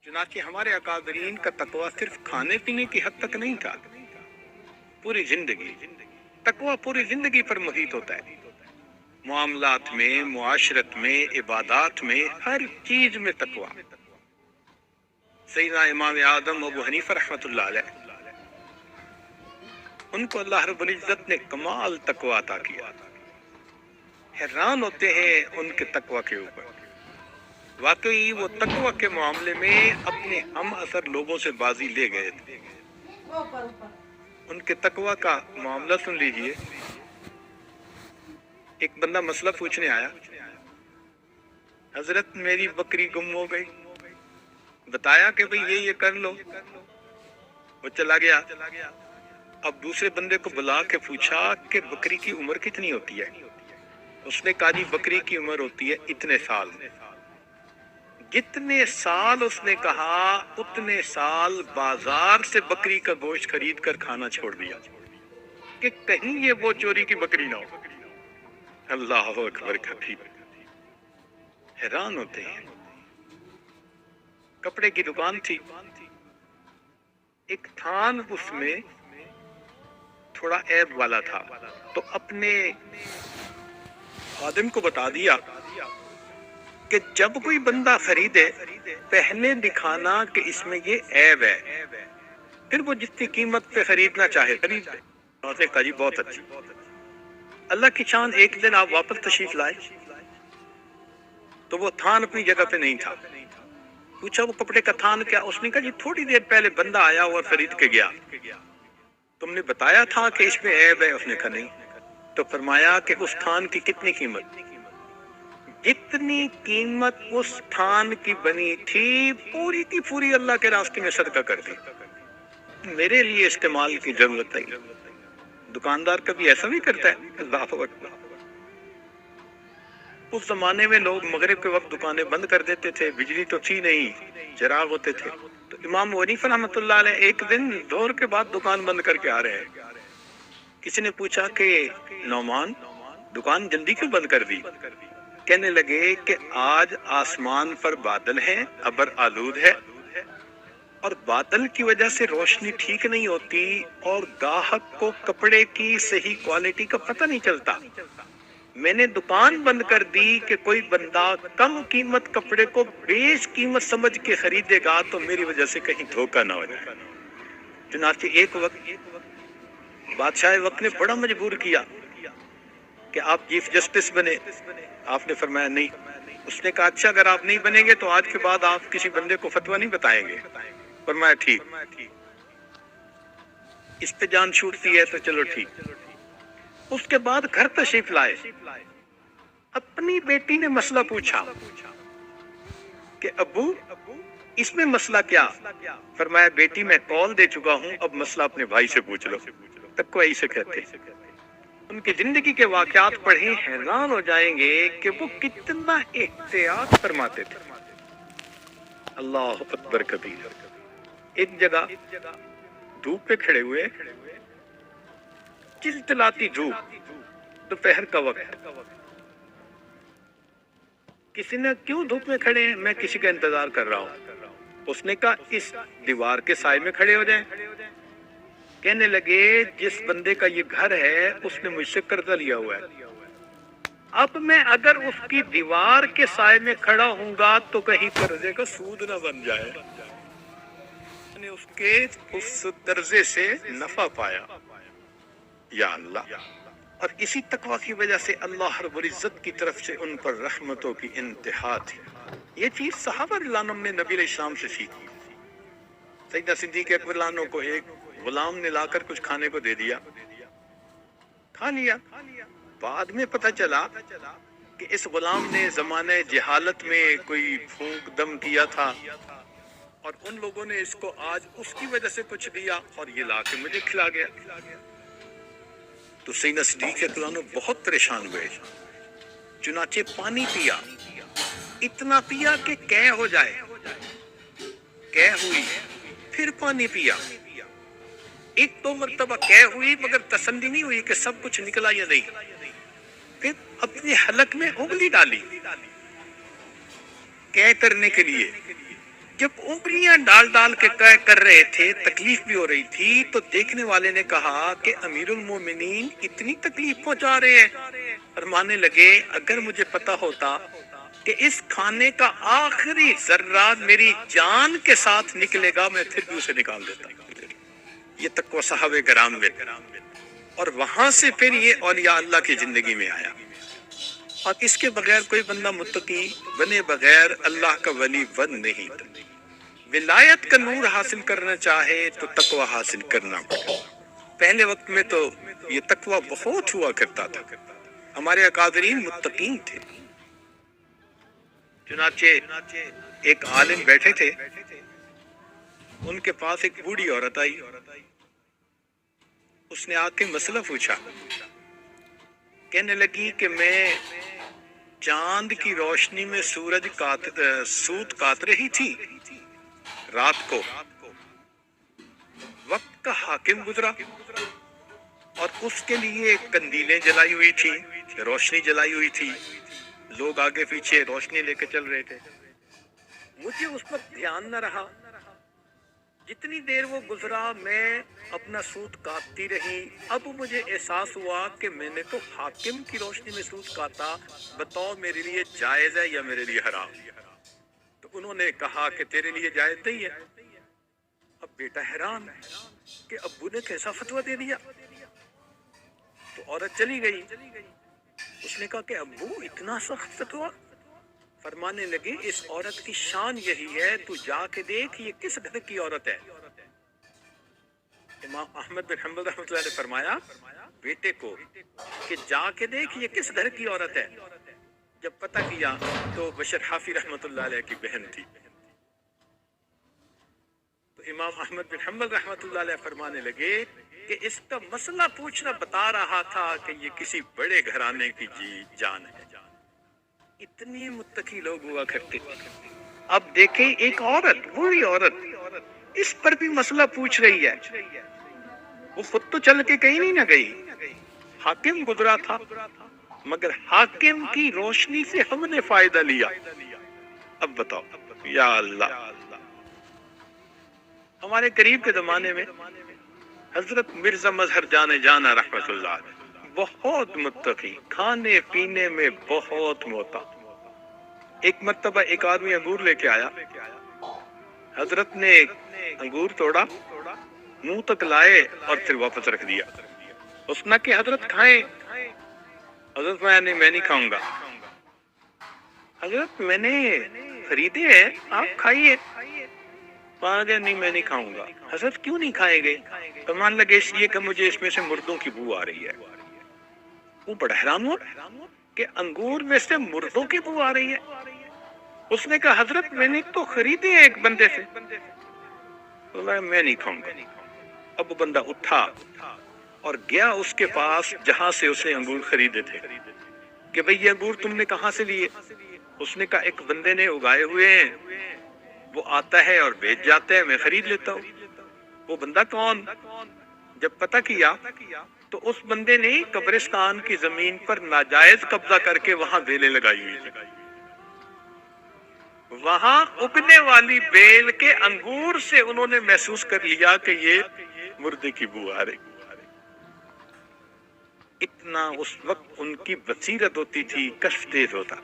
चुनांचे हमारे अकादरीन का तकवा सिर्फ खाने पीने की हद तक नहीं था, पूरी जिंदगी। तकवा पूरी जिंदगी पर मुहित होता है, मामलात में, मुआशरत में, इबादात में, हर चीज में तकवा। सैयदना इमाम आदम अबू हनीफा रहमतुल्लाह अलैह, उनको अल्लाह रब्बुल इज्जत ने कमाल तकवा अता किया। हैरान होते हैं उनके तकवा के ऊपर। वाकई वो तकवा के मामले में अपने हम असर लोगों से बाजी ले गए थे। उनके तकवा का मामला सुन लीजिए। एक बंदा मसला पूछने आया, हजरत मेरी बकरी गुम हो गई। बताया कि भाई ये कर लो, वो चला गया। अब दूसरे बंदे को बुला के पूछा कि बकरी की उम्र कितनी होती है। उसने कहा जी बकरी की उम्र होती है इतने साल। जितने साल उसने कहा उतने साल बाजार से बकरी का गोश्त खरीद कर खाना छोड़ दिया कि कहीं ये वो चोरी की बकरी ना हो। अल्लाह अकबर कबीर। हैरान होते हैं। कपड़े की दुकान थी, एक थान उसमें थोड़ा ऐब वाला था, तो अपने खादिम को बता दिया कि जब कोई बंदा खरीदे पहले दिखाना कि इसमें ये ऐब है, फिर वो जितनी कीमत पे खरीदना चाहे खरीद ले। उसने कहा जी बहुत अच्छी। अल्लाह की शान, एक दिन आप वापस तशरीफ लाए तो वो थान अपनी जगह पे नहीं था। पूछा वो कपड़े का थान क्या? उसने कहा जी थोड़ी देर पहले बंदा आया और खरीद के गया, तुमने बताया था कि इसमें ऐब है। उसने कहा नहीं। तो फरमाया कि उस थान की कितनी कीमत? जितनी कीमत उस थान की बनी थी पूरी की पूरी अल्लाह के रास्ते में सदका कर दी, मेरे लिए इस्तेमाल की जरूरत नहीं। दुकानदार कभी ऐसा भी करता है? अल्लाह अकबर। उस जमाने में लोग मगरिब के वक्त दुकानें बंद कर देते थे, बिजली तो थी नहीं, चिराग होते थे। तो इमाम हनीफा रहमतुल्लाह अलैह एक दिन जोहर के बाद दुकान बंद करके आ रहे हैं। किसी ने पूछा कि नौमान दुकान जल्दी क्यों बंद कर दी? कहने लगे कि आज आसमान पर बादल हैं, अबर आलूद है और बादल की वजह से रोशनी ठीक नहीं होती और गाहक को कपड़े की सही क्वालिटी का पता नहीं चलता। मैंने दुकान बंद कर दी कि कोई बंदा कम कीमत कपड़े को बेश कीमत समझ के खरीदेगा तो मेरी वजह से कहीं धोखा ना हो जाए। चुनांचे एक वक्त बादशाह वक्त ने बड़ा मजबूर किया कि आप चीफ जस्टिस बने। आपने फरमाया नहीं। उसने कहा अच्छा अगर आप नहीं बनेंगे तो आज के बाद आप किसी बंदे को फतवा नहीं बताएंगे। फरमाया ठीक। इस पे जान छूटती है तो चलो ठीक। उसके बाद घर तशरीफ लाए, अपनी बेटी ने मसला पूछा कि अब्बू इसमें मसला क्या? फरमाया बेटी मैं कॉल दे चुका हूं, अब मसला अपने भाई से पूछ लो। तक को ऐसे कहते। उनकी जिंदगी के वाकयात पढ़े हैरान हो जाएंगे कि वो कितना एहतियात फरमाते थे। अल्लाह अकबर कबीर। एक जगह धूप पे खड़े हुए, चिलचिलाती धूप, दोपहर का वक्त। किसी ने क्यों धूप में खड़े हैं? मैं किसी का इंतजार कर रहा हूं। उसने कहा इस दीवार के साए में खड़े हो जाएं। कहने लगे जिस बंदे का ये घर है उसने मुझसे कर्जा लिया हुआ है, अब मैं अगर उसकी दीवार के साए में खड़ा हूंगा तो कहीं कर्जे का सूद ना बन जाए। मैंने उसके उस कर्जे से नफा पाया। या अल्लाह। और इसी तकवा की वजह से अल्लाह रब्बुल इज्जत की तरफ से उन पर रहमतों की इंतहा थी। ये चीज सहाबा रिज़वानुल्लाह ने नबी अलैहिस्सलाम से सीखी। सैयदना सिद्दीक़ अकबर लानो को एक गुलाम ने लाकर कुछ खाने को दे दिया, खा लिया। बाद में पता चला कि इस गुलाम ने जमाने जहालत में कोई फूंक दम किया था और उन लोगों ने इसको आज उसकी वजह से कुछ दिया और ये लाके मुझे खिला गया। तो सैयदना सिद्दीक़ अकबर बहुत परेशान हुए। चुनाचे पानी पिया, इतना पिया कि कै हो जाए, कै हुई, फिर पानी पिया। एक दो मरतबा कै हुई मगर तसल्ली नहीं हुई कि सब कुछ निकला या नहीं। फिर अपने हलक में उंगली डाली कै करने के लिए, جب انگلیاں ڈال ڈال کے کر رہے تھے، تکلیف بھی ہو رہی تھی، تو دیکھنے والے نے کہا کہ امیر المومنین اتنی تکلیف پہنچا رہے ہیں۔ فرمانے لگے اگر مجھے پتا ہوتا کہ اس کھانے کا آخری ذرہ میری جان کے ساتھ نکلے گا، میں پھر بھی اسے نکال دیتا۔ یہ تقوی صحابہ کرام میں، اور وہاں سے پھر یہ اولیاء اللہ کی زندگی میں آیا۔ اور اس کے بغیر کوئی بندہ متقی بنے بغیر اللہ کا ولی بن نہیں۔ ولایت کا نور حاصل کرنا چاہے تو تقوی حاصل کرنا پڑے۔ پہلے وقت میں تو یہ تقوی بہت ہوا کرتا تھا، ہمارے اکابرین متقین تھے۔ چنانچہ ایک عالم بیٹھے تھے، ان کے پاس ایک بوڑھی عورت آئی، اس نے آ کے مسئلہ پوچھا، کہنے لگی کہ میں چاند کی روشنی میں سوت کاٹ رہی تھی، رات کو وقت کا حاکم گزرا اور اس کے لیے کندیلیں جلائی ہوئی تھی، روشنی جلائی ہوئی تھی، لوگ آگے پیچھے روشنی لے کے چل رہے تھے۔ مجھے اس پر دھیان نہ رہا، جتنی دیر وہ گزرا میں اپنا سوت کاٹتی رہی۔ اب مجھے احساس ہوا کہ میں نے تو حاکم کی روشنی میں سوت کاٹا، بتاؤ میرے لیے جائز ہے یا میرے لیے حرام؟ تو انہوں نے کہا کہ تیرے لیے جائز نہیں ہے۔ اب بیٹا حیران کہ ابو نے کیسا فتویٰ دے دیا، تو عورت چلی گئی۔ اس نے کہا کہ ابو اتنا سخت فتویٰ؟ فرمانے لگے اس عورت کی شان یہی ہے، تو جا کے دیکھ یہ کس گھر کی عورت ہے۔ امام احمد بن حنبل رحمۃ اللہ نے فرمایا بیٹے کو کہ جا کے دیکھ یہ کس گھر کی عورت ہے۔ جب پتہ کیا تو بشر حافی رحمۃ اللہ علیہ کی بہن تھی۔ تو امام احمد بن حنبل رحمۃ اللہ علیہ فرمانے لگے کہ اس کا مسئلہ پوچھنا بتا رہا تھا کہ یہ کسی بڑے گھرانے کی جان ہے۔ اتنی متقی لوگ ہوا کرتے۔ اب دیکھیں ایک عورت، بوڑھی عورت، اس پر بھی مسئلہ پوچھ رہی ہے۔ وہ خود تو چل کے کہیں نہیں نہ گئی، حاکم گزرا تھا، مگر حاکم کی روشنی سے ہم نے فائدہ لیا۔ اب بتاؤ یا اللہ۔ ہمارے قریب کے زمانے میں حضرت مرزا مظہر جان جانا رحمت اللہ علیہ بہت متقی، کھانے پینے میں بہت محتاط۔ ایک مرتبہ ایک آدمی انگور لے کے آیا، حضرت نے انگور توڑا، منہ تک لائے اور پھر واپس رکھ دیا۔ اس نے کہ حضرت کھائیں۔ حضرت میں نہیں کھاؤں گا۔ حضرت میں نے خریدے ہیں، آپ کھائیے۔ نہیں میں نہیں کھاؤں گا۔ حضرت کیوں نہیں کھائے گے؟ فرمان لگے اس لیے کہ مجھے اس میں سے مردوں کی بو آ رہی ہے۔ وہ بڑا حیران ہوا کہ انگور میں سے مردوں کی بو آ رہی ہے۔ اس نے کہا حضرت میں نے تو خریدے ہیں ایک بندے سے۔ میں نہیں کھاؤں گا۔ اب وہ بندہ اٹھا اور گیا اس کے پاس جہاں سے اسے انگور خریدے تھے کہ بھئی یہ انگور تم نے کہاں سے لیے؟ اس نے کہا ایک بندے نے اگائے ہوئے ہیں، وہ آتا ہے اور بیچ جاتا ہے، میں خرید لیتا ہوں۔ وہ بندہ کون؟ جب پتہ کیا تو اس بندے نے قبرستان کی زمین پر ناجائز قبضہ کر کے وہاں بیلیں لگائی ہوئی تھی۔ وہاں اگنے والی بیل کے انگور سے انہوں نے محسوس کر لیا کہ یہ مردے کی بو آ رہی۔ اتنا اس وقت ان کی بصیرت ہوتی تھی، کشف تیز ہوتا۔